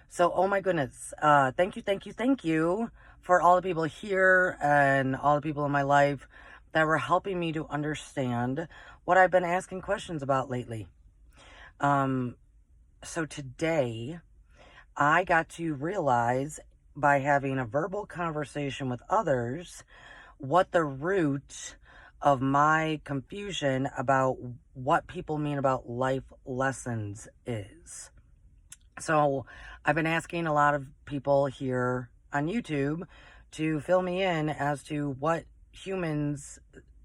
So, oh my goodness. Thank you for all the people here and all the people in my life that were helping me to understand what I've been asking questions about lately. Um, so today I got to realize by having a verbal conversation with others what the root of my confusion about what people mean about life lessons is. So I've been asking a lot of people here on YouTube to fill me in as to what humans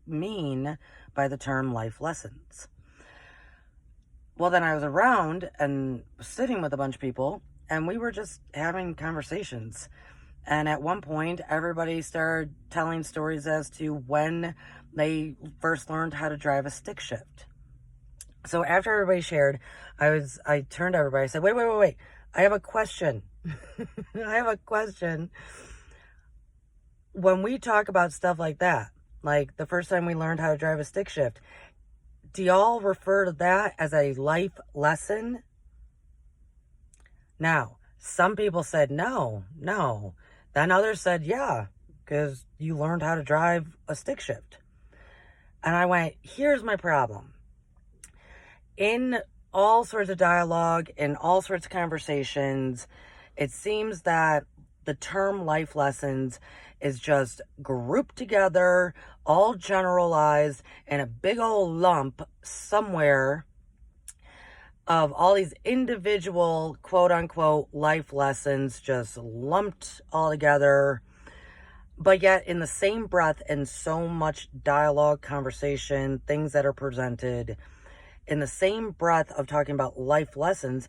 mean by the term life lessons. Well, then I was around and sitting with a bunch of people, and we were just having conversations. And at one point, everybody started telling stories as to when they first learned how to drive a stick shift. So after everybody shared, I turned to everybody. I said, wait. I have a question. I have a question. When we talk about stuff like that, like the first time we learned how to drive a stick shift, do y'all refer to that as a life lesson? Now, some people said no. Then others said, yeah, because you learned how to drive a stick shift. And I went, here's my problem. In all sorts of dialogue, in all sorts of conversations, it seems that the term life lessons is just grouped together, all generalized in a big old lump somewhere of all these individual quote unquote life lessons just lumped all together. But yet in the same breath, in so much dialogue, conversation, things that are presented, in the same breath of talking about life lessons,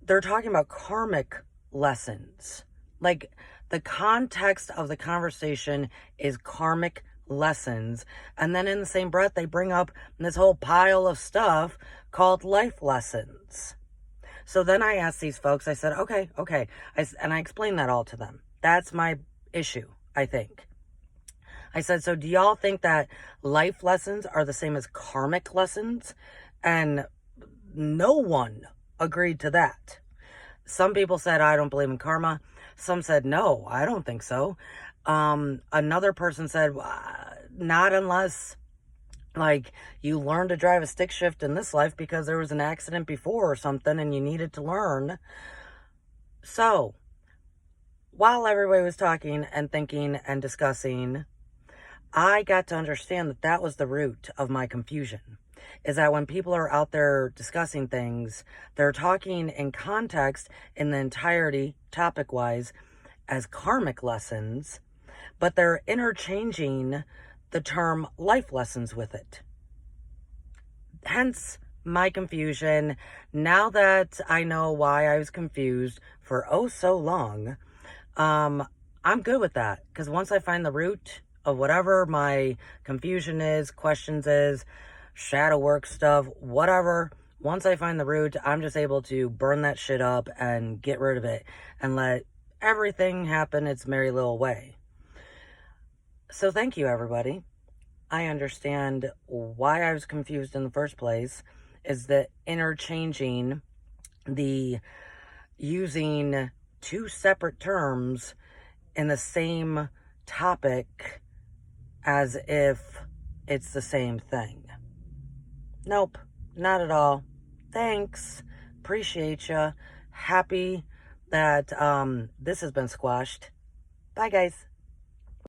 they're talking about karmic lessons. Like, the context of the conversation is karmic lessons. And then in the same breath, they bring up this whole pile of stuff called life lessons. So then I asked these folks, I said, okay. And I explained that all to them. That's my issue, I think. I said, so do y'all think that life lessons are the same as karmic lessons? And no one agreed to that. Some people said, I don't believe in karma. Some said, no, I don't think so. Another person said, not unless, like, you learn to drive a stick shift in this life because there was an accident before or something and you needed to learn. So, while everybody was talking and thinking and discussing, I got to understand that that was the root of my confusion. Is that when people are out there discussing things, they're talking in context in the entirety, topic-wise, as karmic lessons, but they're interchanging the term life lessons with it. Hence my confusion. Now that I know why I was confused for oh so long, I'm good with that. Because once I find the root of whatever my confusion is, questions is, shadow work stuff, whatever, once I find the root, I'm just able to burn that shit up and get rid of it and let everything happen its merry little way. So thank you, everybody. I understand why I was confused in the first place, is that interchanging the using two separate terms in the same topic as if it's the same thing. Nope, not at all. Thanks. Appreciate ya. Happy that this has been squashed. Bye, guys.